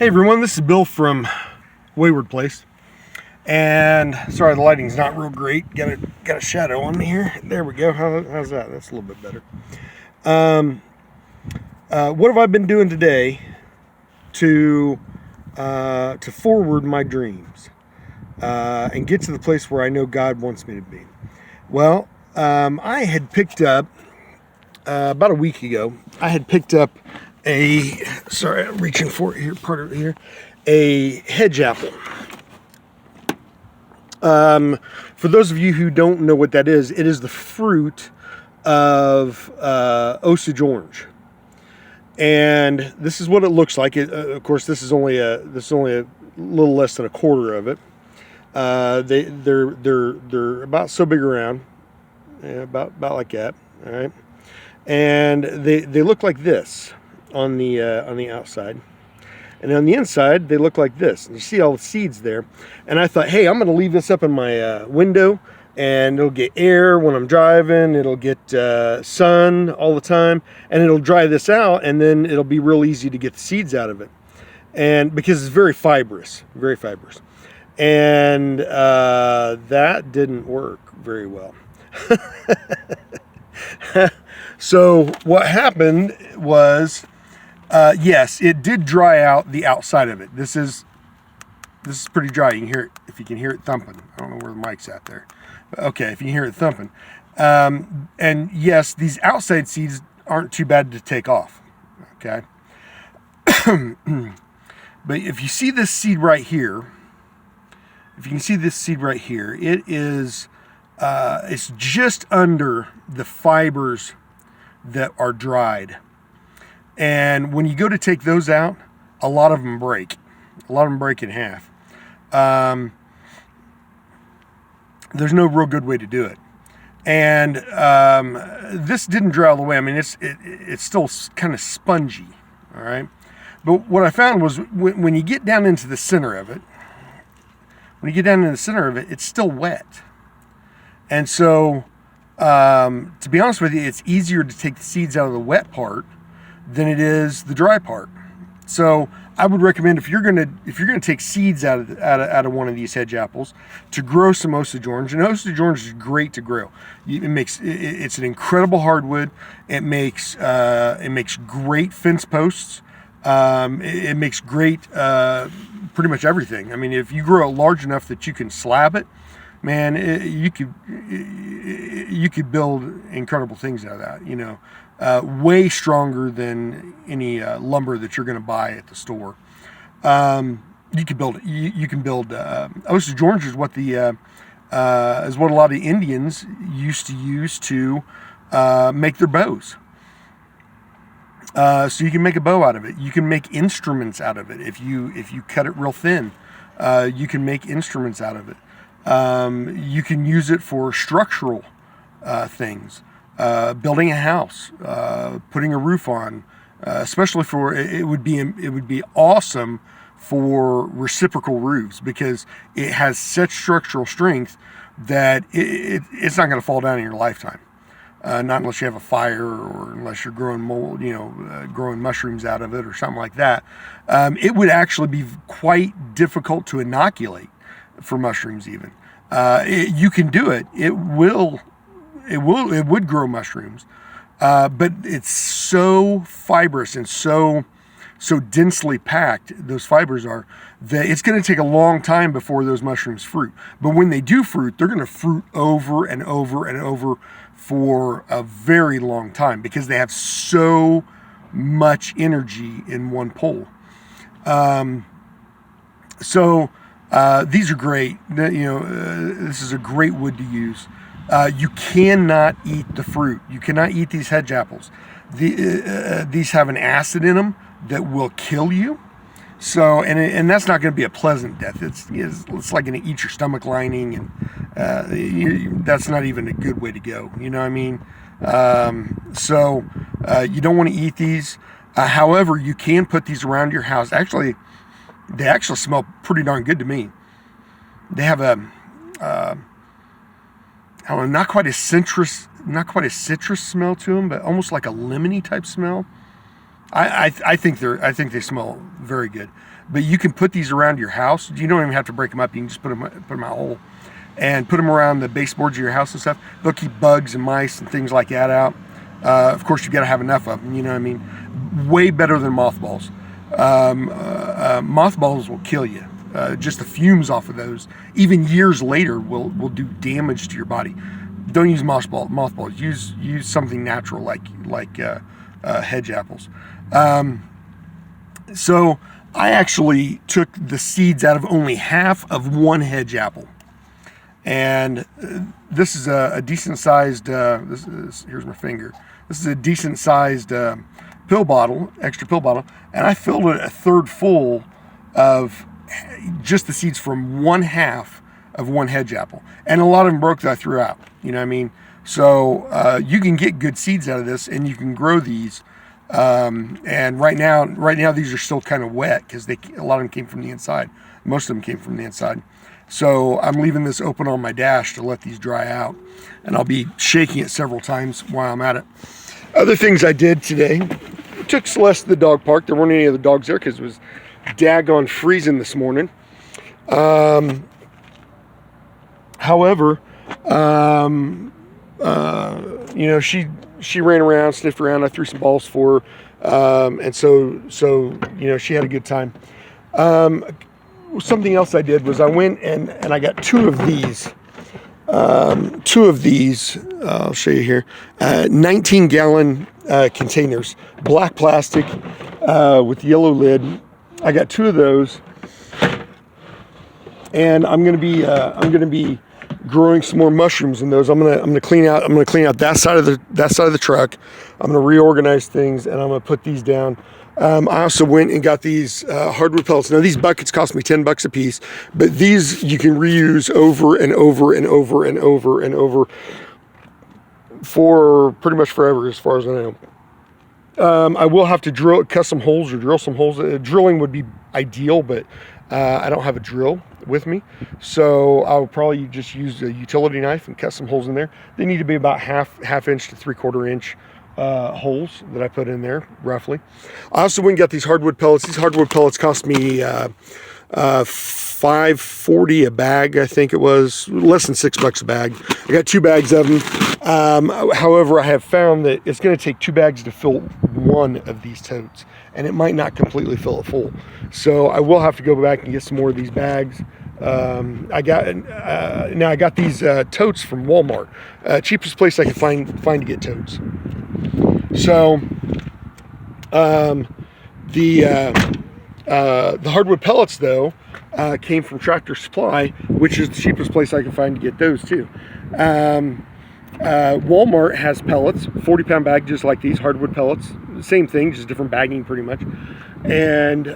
Hey everyone, this is Bill from Wayward Place, and sorry the lighting's not real great. Got a shadow on me here. There we go. How's that? That's a little bit better. What have I been doing today to forward my dreams and get to the place where I know God wants me to be? Well, I had picked up about a week ago. I had picked up sorry, I'm reaching for it here, part of it here, a hedge apple. For those of you who don't know what that is, it is the fruit of Osage orange, and this is what it looks like. Of course, this is only a little less than a quarter of it. They're about so big around, about like that. All right, and they look like this on the outside, and on the inside they look like this. And you see all the seeds there. And I thought, hey, I'm going to leave this up in my window, and it'll get air when I'm driving. It'll get sun all the time, and it'll dry this out, and then it'll be real easy to get the seeds out of it. And because it's very fibrous, and that didn't work very well. So what happened was, yes, it did dry out the outside of it. This is pretty dry. You can hear it, if you can hear it thumping. I don't know where the mic's at there. Okay, if you can hear it thumping. And yes, these outside seeds aren't too bad to take off. Okay. But if you see this seed right here, if you can see this seed right here, it is, it's just under the fibers that are dried. And when you go to take those out, a lot of them break. A lot of them break in half. There's no real good way to do it. And this didn't dry all the way. I mean, it's still kind of spongy, all right? But what I found was when you get down into the center of it, it's still wet. And so, to be honest with you, it's easier to take the seeds out of the wet part than it is the dry part. So I would recommend, if you're gonna take seeds out of one of these hedge apples, to grow some Osage orange. And Osage orange is great to grow. It's an incredible hardwood. It makes great fence posts. It makes great pretty much everything. I mean, if you grow it large enough that you can slab it, man, you could build incredible things out of that. You know, way stronger than any lumber that you're going to buy at the store. You can build. You can build. Osage orange is what a lot of the Indians used to use to make their bows. So you can make a bow out of it. You can make instruments out of it. If you cut it real thin, you can make instruments out of it. You can use it for structural things, building a house, putting a roof on, especially for it would be awesome for reciprocal roofs, because it has such structural strength that it's not going to fall down in your lifetime. Not unless you have a fire, or unless you're growing mold, growing mushrooms out of it or something like that. It would actually be quite difficult to inoculate for mushrooms even. You can do it. It would grow mushrooms, but it's so fibrous and so densely packed, those fibers are, that it's going to take a long time before those mushrooms fruit. But when they do fruit, they're going to fruit over and over and over for a very long time, because they have so much energy in one pole. These are great. This is a great wood to use. You cannot eat the fruit. You cannot eat these hedge apples. These have an acid in them that will kill you. So, and that's not going to be a pleasant death. It's like going to eat your stomach lining, and that's not even a good way to go. You know what I mean? You don't want to eat these. However, you can put these around your house. Actually, they actually smell pretty darn good to me. They have I don't know, not quite a citrus smell to them, but almost like a lemony type smell. I think they smell very good. But you can put these around your house. You don't even have to break them up. You can just put them out whole, and put them around the baseboards of your house and stuff. They'll keep bugs and mice and things like that out. Of course, you got to have enough of them. You know what I mean? Way better than mothballs. Mothballs will kill you. Just the fumes off of those, even years later, will do damage to your body. Don't use mothballs. Use something natural like hedge apples. So I actually took the seeds out of only half of one hedge apple, and this is a decent sized. Here's my finger. This is a decent sized pill bottle, extra pill bottle, and I filled it a third full of just the seeds from one half of one hedge apple, and a lot of them broke that I threw out. You know what I mean? So you can get good seeds out of this, and you can grow these. And right now these are still kind of wet because a lot of them came from the inside. Most of them came from the inside. So I'm leaving this open on my dash to let these dry out, and I'll be shaking it several times while I'm at it. Other things I did today: took Celeste to the dog park. There weren't any other dogs there because it was daggone freezing this morning. However, you know, she ran around, sniffed around. I threw some balls for her, and so you know, she had a good time. Something else I did was I went and I got two of these. I'll show you here. 19-gallon containers, black plastic with yellow lid. I got two of those, and I'm gonna be growing some more mushrooms in those. I'm gonna clean out that side of the truck. I'm gonna reorganize things, and I'm gonna put these down. I also went and got these hardwood pellets. Now these buckets cost me $10 a piece, but these you can reuse over and over and over and over and over for pretty much forever, as far as I know. I will have to cut some holes or drill some holes. Drilling would be ideal, but I don't have a drill with me, so I'll probably just use a utility knife and cut some holes in there. They need to be about half inch to 3/4 inch holes that I put in there, roughly. I also went and got these hardwood pellets. These hardwood pellets cost me $5.40 a bag. I think it was less than $6 a bag. I got 2 bags of them. However, I have found that it's going to take 2 bags to fill one of these totes, and it might not completely fill it full. So I will have to go back and get some more of these bags. I got these totes from Walmart, cheapest place I can find to get totes. So the hardwood pellets, though, came from Tractor Supply, which is the cheapest place I can find to get those too. Walmart has pellets, 40-pound bag, just like these hardwood pellets. Same thing, just different bagging, pretty much. And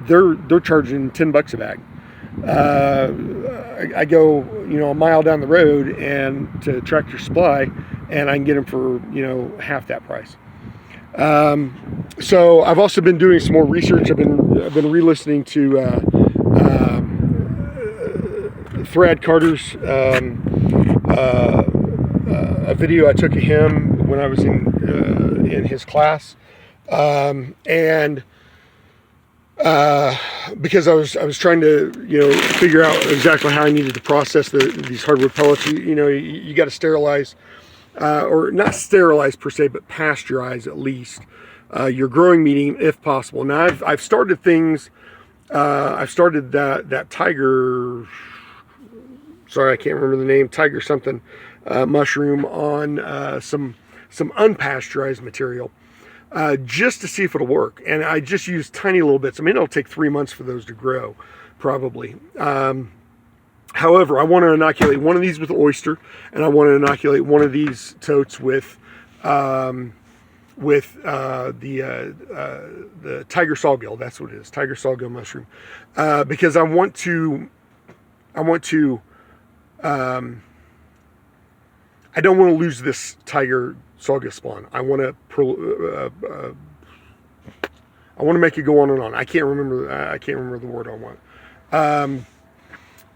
they're charging $10 a bag. I go, a mile down the road and to Tractor Supply, and I can get them for half that price. So I've also been doing some more research. I've been re-listening to Thad Carter's a video I took of him when I was in his class, and because I was trying to figure out exactly how I needed to process these hardwood pellets. You got to sterilize, or not sterilize per se, but pasteurize at least your growing medium if possible. Now I've started things. I've started that tiger. Sorry, I can't remember the name. Tiger something mushroom on some unpasteurized material. Just to see if it'll work. And I just use tiny little bits. I mean, it'll take 3 months for those to grow, probably. However, I want to inoculate one of these with oyster, and I want to inoculate one of these totes with the tiger sawgill. That's what it is, tiger sawgill mushroom. Because I want to. I don't want to lose this tiger sawgill spawn. I want to make it go on and on. I can't remember the word I want.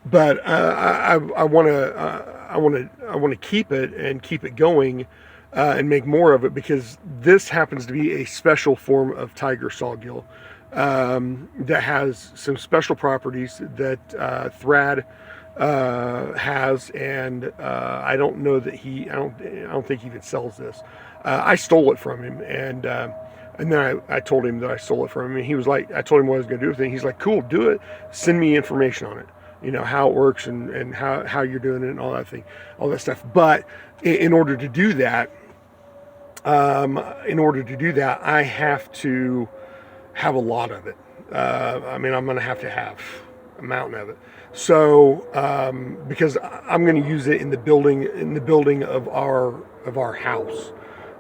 But I want to keep it and keep it going and make more of it, because this happens to be a special form of tiger sawgill that has some special properties that Thrad has, and I don't know that I don't think he even sells this. I stole it from him, and then I told him that I stole it from him, and he was like, I told him what I was going to do with it. He's like, cool, do it. Send me information on it. How it works and how you're doing it and all that stuff. But in order to do that, I have to have a lot of it. I'm going to have a mountain of it. So, because I'm going to use it in the building of our house.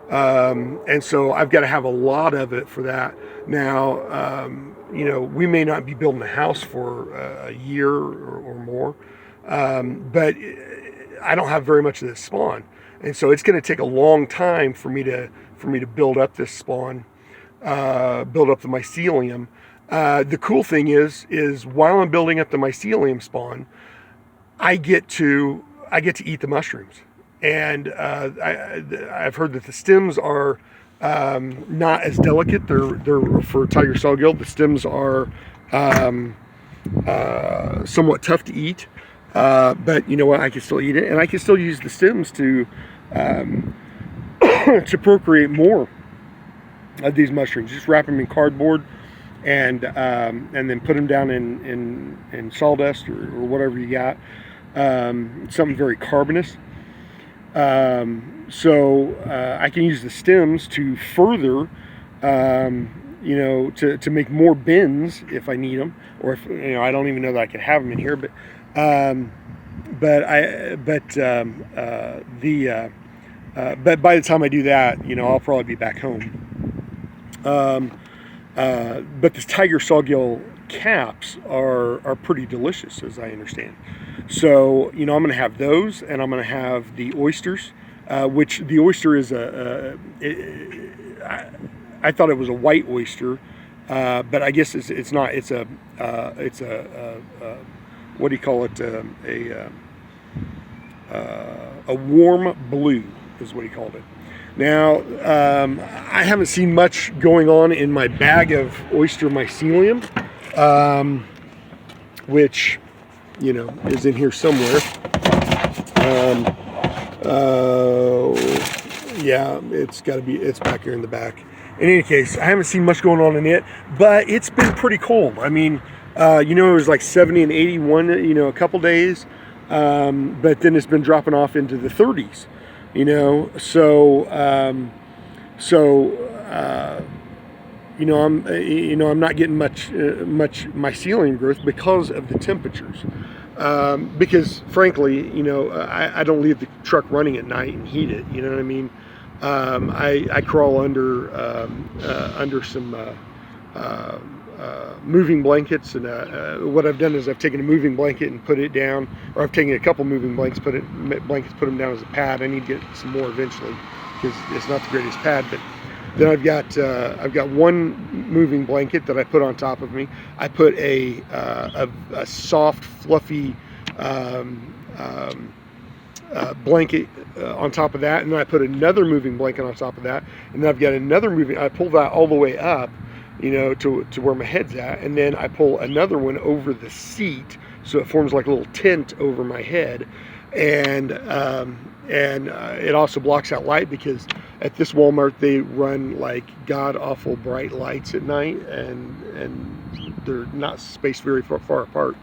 And so I've got to have a lot of it for that. Now, we may not be building a house for a year or more, but I don't have very much of this spawn. And so it's going to take a long time for me to build up this spawn, build up the mycelium. The cool thing is while I'm building up the mycelium spawn, I get to eat the mushrooms. And I've heard that the stems are not as delicate. They're for tiger sawgill. The stems are somewhat tough to eat, but you know what? I can still eat it, and I can still use the stems to to procreate more of these mushrooms. Just wrap them in cardboard, and then put them down in sawdust or whatever you got. Something very carbonous. So I can use the stems to further, to make more bins if I need them, or if I don't even know that I could have them in here. But by the time I do that, I'll probably be back home. But the tiger sawgill caps are pretty delicious, as I understand. So, I'm going to have those, and I'm going to have the oysters, which the oyster is I thought it was a white oyster, but I guess it's not. It's a what do you call it? A warm blue is what he called it. Now, I haven't seen much going on in my bag of oyster mycelium, which is in here somewhere. Yeah, it's back here in the back. In any case, I haven't seen much going on in it, but it's been pretty cold. I mean, it was like 70 and 81, a couple days, but then it's been dropping off into the 30s, I'm not getting much mycelium growth because of the temperatures. Because frankly, I don't leave the truck running at night and heat it. You know what I mean? I crawl under some moving blankets, and what I've done is I've taken a moving blanket and put it down, or I've taken a couple moving blankets, put them down as a pad. I need to get some more eventually because it's not the greatest pad, but. Then I've got one moving blanket that I put on top of me. I put a soft, fluffy blanket on top of that, and then I put another moving blanket on top of that, and then I've got another moving. I pull that all the way up, to where my head's at, and then I pull another one over the seat, so it forms like a little tent over my head, and it also blocks out light because at this Walmart they run like god awful bright lights at night, and they're not spaced very far apart.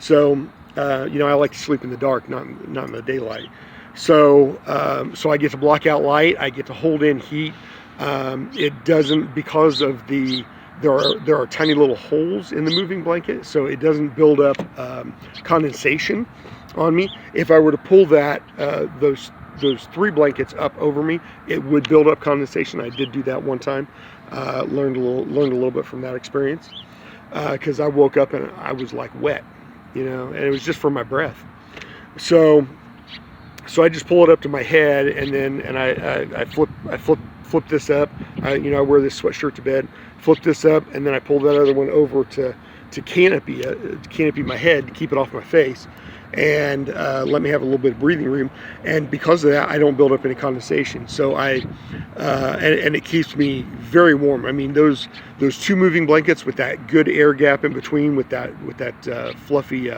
So I like to sleep in the dark, not in the daylight. So I get to block out light. I get to hold in heat. It doesn't, because of there are tiny little holes in the moving blanket, so it doesn't build up condensation on me. If I were to pull those three blankets up over me, it would build up condensation. I did do that one time. Learned a little bit from that experience, because I woke up and I was like wet, and it was just from my breath. So I just pull it up to my head, and I flip this up. I wear this sweatshirt to bed, flip this up, and then I pull that other one over to canopy my head to keep it off my face. and let me have a little bit of breathing room. And because of that, I don't build up any condensation. So and it keeps me very warm. I mean, those two moving blankets with that good air gap in between, with that fluffy.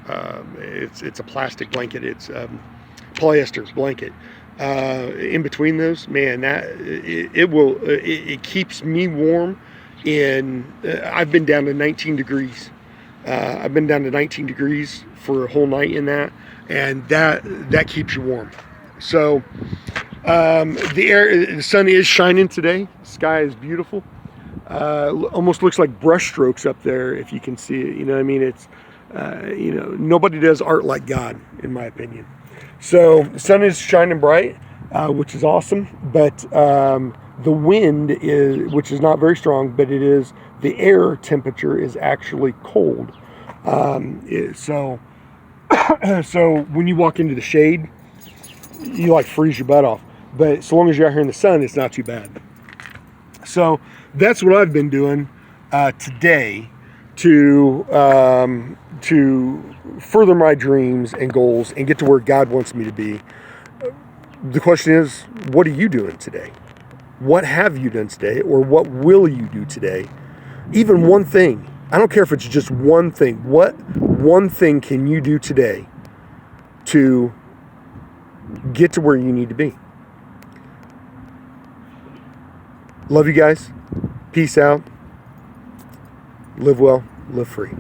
It's a plastic blanket. It's polyester blanket. In between those, man, it keeps me warm. I've been down to 19 degrees. I've been down to 19 degrees for a whole night in that, and that keeps you warm. So the sun is shining today. The sky is beautiful. Almost looks like brush strokes up there, if you can see it. You know what I mean? It's nobody does art like God, in my opinion. So the sun is shining bright, which is awesome. But the wind which is not very strong, but the air temperature is actually cold. So when you walk into the shade, you like freeze your butt off. But so long as you're out here in the sun, it's not too bad. So that's what I've been doing today to further my dreams and goals and get to where God wants me to be. The question is, what are you doing today? What have you done today, or what will you do today? Even one thing. I don't care if it's just one thing. What one thing can you do today to get to where you need to be? Love you guys. Peace out. Live well, live free.